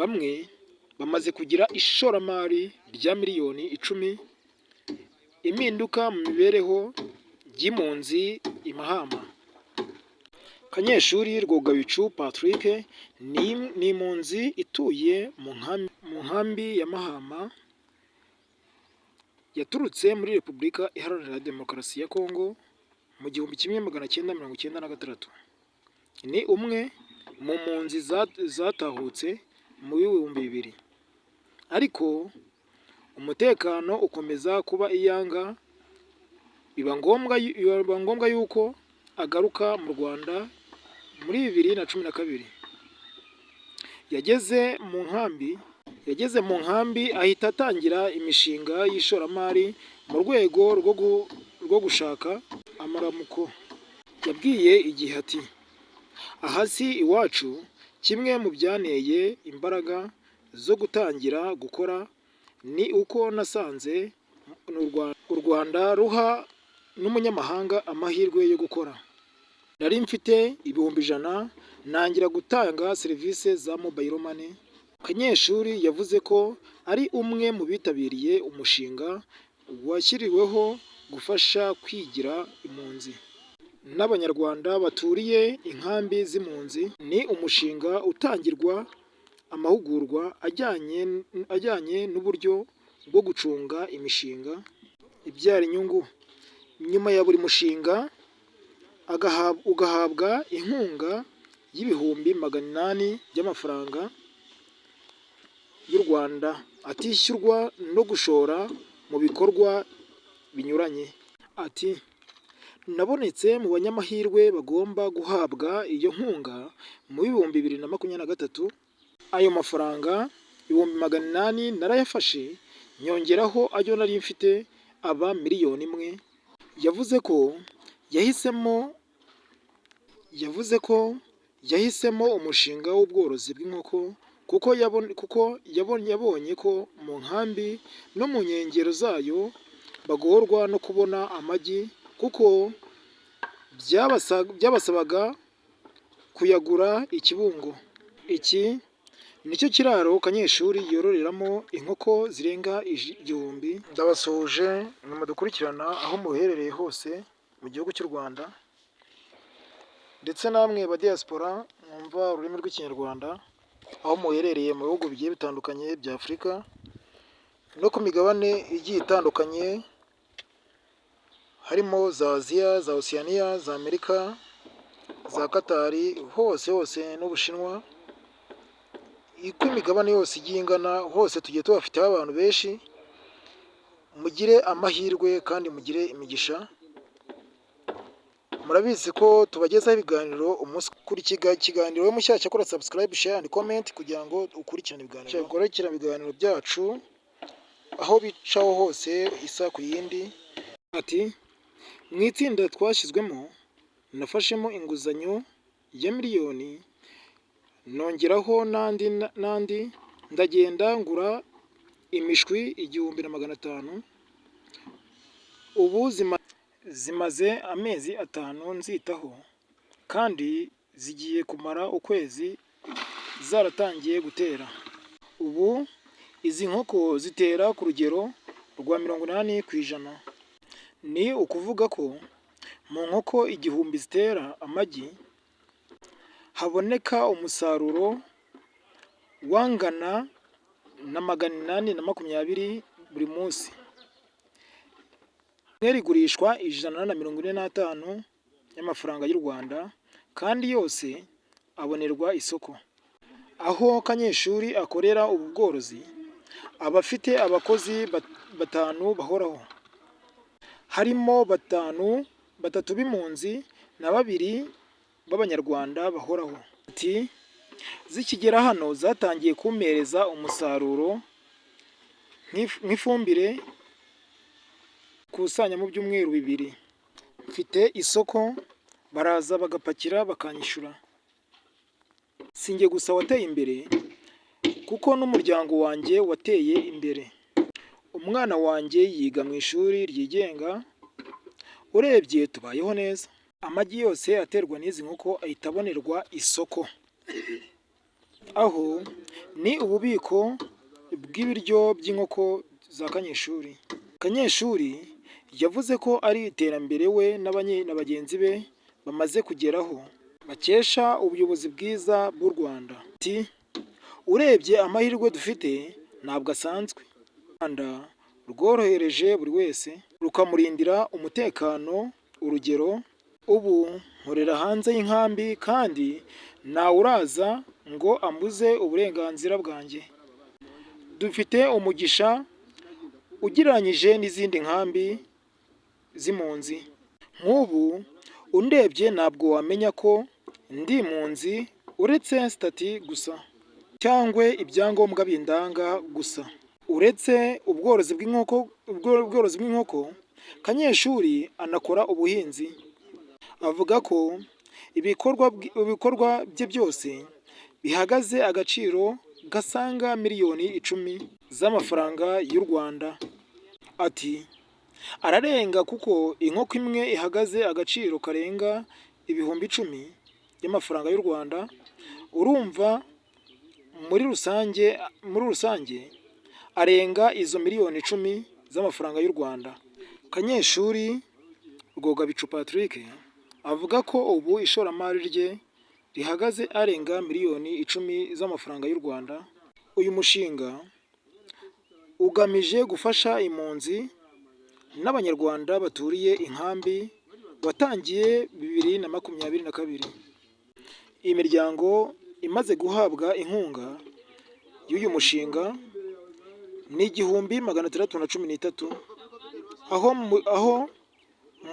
bamwe bamaze kugira ishoramari rya miliyoni 10, impinduka mu mibereho y'impunzi i Mahama. Kanyeshuri Rwogabicu Patrick ni impunzi ituye mu nkambi ya Mahama, yaturutse muri Repubulika Iharanira Demokarasi ya Kongo mu 1996. Ni umwe mu mpunzi zatahutse mu 2000, ariko umutekano ukomeza kuba iyanga, biba ngombwa yuko agaruka mu Rwanda muri 2012. Yageze mu nkambi ahita atangira imishinga y'ishoramari mu rwego rwo gushaka amaramuko. Yabwiye igihe ati, aha si iwacu. Kimwe mu byanteye imbaraga zo gutangira gukora ni uko nasanze u Rwanda ruha n'umunyamahanga amahirwe yo gukora. Nari mfite 100,000 ntangira gutanga serivisi za mobile money. Kanyeshuri yavuze ko ari umwe mu bitabiriye umushinga washyiriweho gufasha kwigira impunzi n'Abanyarwanda baturiye inkambi z'impunzi. Ni umushinga utangirwa amahugurwa ajyanye n'uburyo bwo gucunga imishinga ibyara inyungu. Nyuma ya buri mushinga ugahabwa inkunga y'ibihumbi 800 by'amafaranga y'u Rwanda atishyurwa no gushora mu bikorwa binyuranye. Ati, nabonetse mu banyamahirwe bagomba guhabwa iyo nkunga mu 2023. Ayo mafaranga 800,000 narayafashe nyongeraho ayo nari mfite aba 1,000,000. Yahisemo umushinga w'ubworozi bw'inkoko kuko yabonye ko mu nkambi no mu nkengero zayo bagorwa no kubona amagi, kuko byabasabaga kuyagura i Kibungo. Iki nicyo kiraro Kanyeshuri yororeramo inkoko zirenga 1000. Ndabasuhuje mudukurikirana aho muherereye hose mu gihugu cy'u Rwanda, ndetse namwe ba diaspora mwumva ururimi rw'Ikinyarwanda aho muherereye mu bihugu bigiye bitandukanye bya Afurika no ku migabane igiye itandukanye, harimo za Aziya, za Oceania, za Amerika, za Katari, hose n'Ubushinwa. Uko imigabane yose igiye ingana, hose tugiye tubafiteho abantu benshi. Mugire amahirwe kandi mugire imigisha. Murabizi ko tubagezaho ibiganiro umunsi kuri ikiganiro. We mushyashya kora subscribe, share and comment kugira ngo ukurikirane ibiganiro byacu aho bicaho hose isa ku yindi. Ati, mu itsinda twashyizwemo nafashemo inguzanyo ya miliyoni, nongeraho n'andi ndagenda ngura imishwi 1,500. Ubu zimaze amezi 5 nzitaho, kandi zigiye kumara ukwezi zaratangiye gutera. Ubu izi nkoko zitera ku rugero rwa 80%. Ni ukuvuga ko mu nkoko 1000 zitera amagi haboneka umusaruro wangana na 820 buri munsi. Rimwe rigurishwa 145 y'amafaranga y'u Rwanda, kandi yose abonerwa isoko. Aho Kanyeshuri akorera ubu bworozi aba afite abakozi 5 bahoraho, harimo 3 b'impunzi na 2 b'Abanyarwanda bahoraho. Ati, zikigera hano zatangiye kumpereza umusaruro nk'ifumbire kusanya mu byumweru 2. Mfite isoko, baraza bagapakira bakanyishura. Sinjye gusa wateye imbere, kuko n'umuryango wanjye wateye imbere. Umwana wanjye yiga mu ishuri ryigenga. Urebye tubayeho neza. Amagi yose aterwa n'izi nkoko ahita abonerwa isoko. aho ni ububiko bw'ibiryo by'inkoko za Kanyeshuri. Kanyeshuri yavuze ko ari iterambere we na bagenzi be bamaze kugeraho bakesha ubuyobozi bwiza bw'u Rwanda. Ati urebye amahirwe dufite ntabwo asanzwe. U Rwanda rworohereje buri wese rukamurindira umutekano. Urugero, ubu nkorera hanze y'inkambi kandi ntawe uraza ngo ambuze uburenganzira bwanjye. Dufite umugisha ugereranyije n'izindi nkambi z'impunzi. Nk'ubu undebye ntabwo wamenya ko ndi impunzi uretse stati gusa cyangwa ibyangombwa bindanga gusa. Uretse ubworozi bw'inkoko, Kanyeshuri anakora ubuhinzi. Avuga ko ibikorwa bye byose bihagaze agaciro gasaga miliyoni 10 z'amafaranga y'u Rwanda. Ati ararenga kuko inkoko imwe ihagaze agaciro karenga ibihumbi 10 by'amafaranga y'u Rwanda. Urumva muri rusange arenga izo miliyoni 10 z'amafaranga y'u Rwanda. Kanyeshuri Rwogabicu Patrick avuga ko ubu ishoramari rye rihagaze arenga miliyoni 10 z'amafaranga y'u Rwanda. Uyu mushinga ugamije gufasha impunzi n'Abanyarwanda baturiye inkambi watangiye 2022. Iyi miryango imaze guhabwa inkunga y'uyu mushinga ni 1613, aho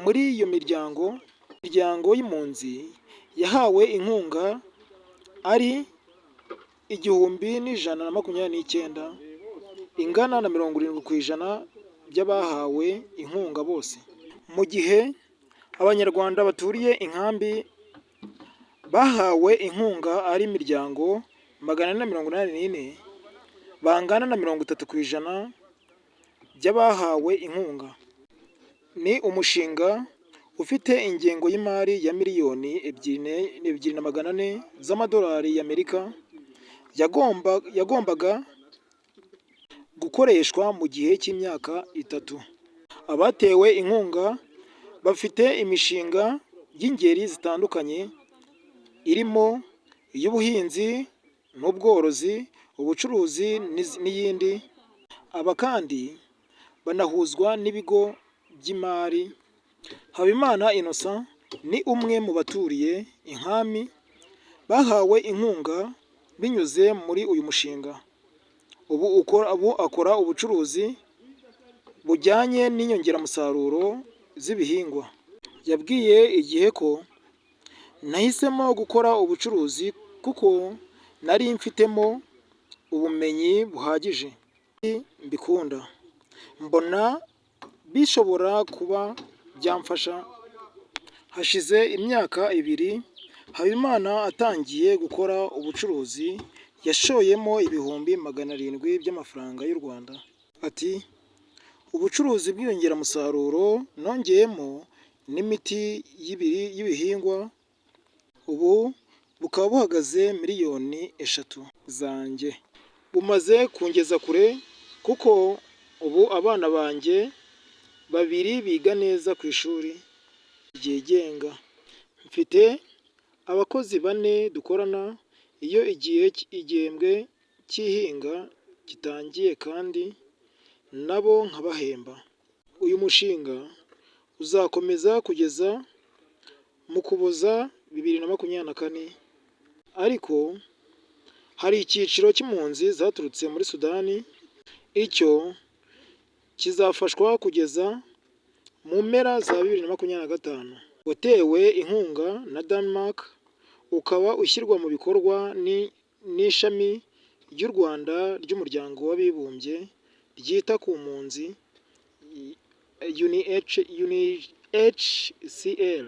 muri iyo miryango y'impunzi yahawe inkunga ari 1129, ingana na 70% by'abahawe inkunga bose. Mu gihe Abanyarwanda baturiye inkambi bahawe inkunga ari imiryango 484, bangana na 30% by'abahawe inkunga. Ni umushinga ufite ingengo y'imari ya miliyoni 2,400 z'amadolari y'Amerika yagombaga gukoreshwa mu gihe cy'imyaka 3. Abatewe inkunga bafite imishinga y'ingeri zitandukanye irimo iy'ubuhinzi n'ubworozi, ubucuruzi n'iyindi. Aba kandi banahuzwa n'ibigo by'imari. Habimana Innocent ni umwe mu baturiye inkambi bahawe inkunga binyuze muri uyu mushinga. Ubu akora ubucuruzi bujyanye n'inyongeramusaruro z'ibihingwa. Yabwiye Igihe ko nahisemo gukora ubucuruzi kuko nari mfitemo ubumenyi buhagije, mbikunda, mbona bishobora kuba byamfasha. Hashize imyaka 2 Habimana atangiye gukora ubucuruzi yashoyemo ibihumbi 700 by'amafaranga y'u Rwanda. Ati ubucuruzi bw'inyongeramusaruro nongeyemo n'imiti y'ibihingwa ubu bukaba buhagaze miliyoni 3 zanjye. Bumaze kungeza kure kuko ubu abana banjye 2 biga neza ku ishuri ryigenga. Mfite abakozi 4 dukorana iyo igihembwe cy'ihinga gitangiye kandi nabo nkabahemba. Uyu mushinga uzakomeza kugeza mu Kuboza 2024, ariko hari icyiciro cy'impunzi zaturutse muri Sudani. Icyo kizafashwa kugeza mu mpera za 2025. Watewe inkunga na Denmark, ukaba ushyirwa mu bikorwa n'ishami ry'u Rwanda ry'umuryango w'abibumbye ryita ku mpunzi UNHCR,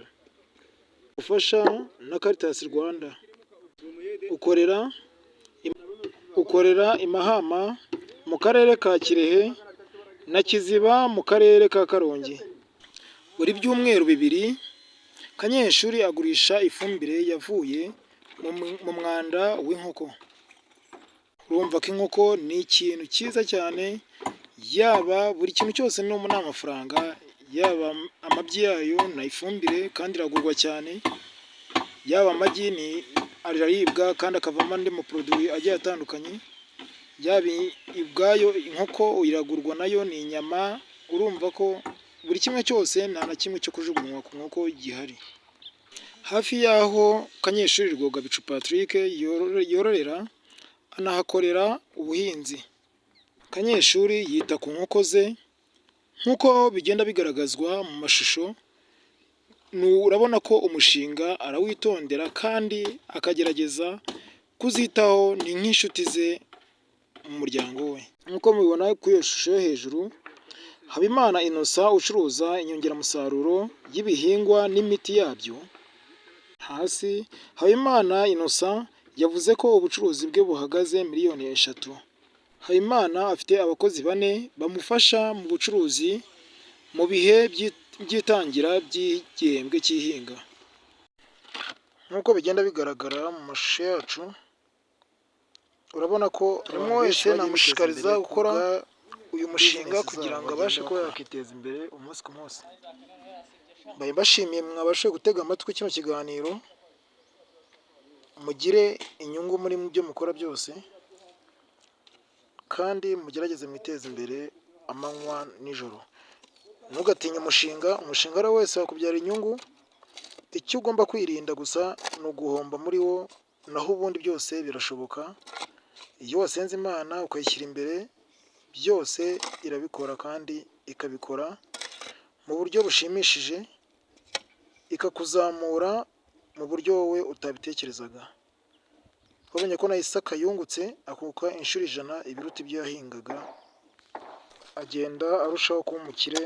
ufasha na Caritas Rwanda. Ukorera i Mahama mu karere ka Kirehe na Kiziba mu karere ka Karongi. Buri byumweru 2 Kanyeshuri agurisha ifumbire yavuye mu mwanda w'inkoko. urumva ko inkoko ni ikintu cyiza cyane, yaba buri kintu cyose ni amafaranga, yaba amabyi yayo na ifumbire kandi iragurwa cyane, yaba amagi araribwa kandi akavamo andi maproduwi agiye atandukanye, yaba ubwayo inkoko iragurwa nayo ni inyama, urumva ko buri kimwe cyose nta na kimwe cyo kujugunywa ku nkoko gihari. Hafi y'aho Kanyeshuri Rwogabicu Patrick yororera, anahakorera ubuhinzi. Kanyeshuri yita ku nkoko ze nk'uko bigenda bigaragazwa mu mashusho, urabona ko umushinga arawitondera kandi akagerageza kuzitaho, ni nk'inshuti ze mu muryango we. Nk'uko mubibona kuri iyo shusho yo hejuru, Habimana Innocent ucuruza inyongeramusaruro y'ibihingwa n'imiti yabyo. Hasi Habimana Innocent yavuze ko ubucuruzi bwe buhagaze miliyoni 3. Habimana afite abakozi 4 bamufasha mu bucuruzi mu bihe by'itangira by'igihembwe cy'ihinga. Nk'uko bigenda bigaragara mu mashusho yacu, urabona ko buri wese namushishikariza gukora uyu mushinga kugira ngo abashe kuba yakiteza imbere umunsi ku munsi. Mbaye mbashimiye mwabashe gutega amatwi kino kiganiro, mugire inyungu muri byo mukora byose kandi mugerageze mwiteze imbere amanywa nijoro. Ntugatinye umushinga ari wese wakubyara inyungu. Icyo ugomba kwirinda gusa ni uguhomba muri wo, naho ubundi byose birashoboka. Iyo wasenze Imana ukayishyira imbere, byose irabikora kandi ikabikora mu buryo bushimishije, ikakuzamura mu buryo wowe utabitekerezaga. Wabonye ko na Isaka yungutse akuka inshuro 100 ibiruta ibyo yahingaga, agenda arushaho kuba umukire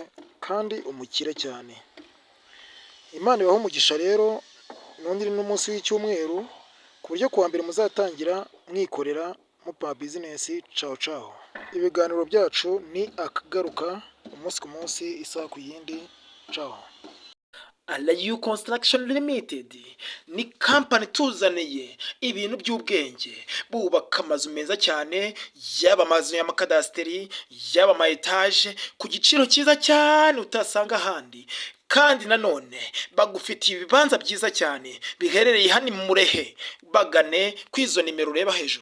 kandi umukire cyane. Imana ibahe umugisha rero, n'undi n'umunsi w'icyumweru, ku buryo kuwa mbere muzatangira mwikorera mupa business. Ciao ciao. Ibiganiro byacu ni akagaruka umunsi ku munsi, isaha ku yindi. Ciao. Alayu Construction Limited ni company tuzaniye ibintu by'ubwenge, bubaka amazu meza cyane, yaba amazu y'amakadasteri, yaba ama etage ku giciro cyiza cyane utasanga ahandi, kandi nanone bagufitiye ibibanza byiza cyane biherereye hano mu Murehe. Bagane kwizo nimero ureba hejuru.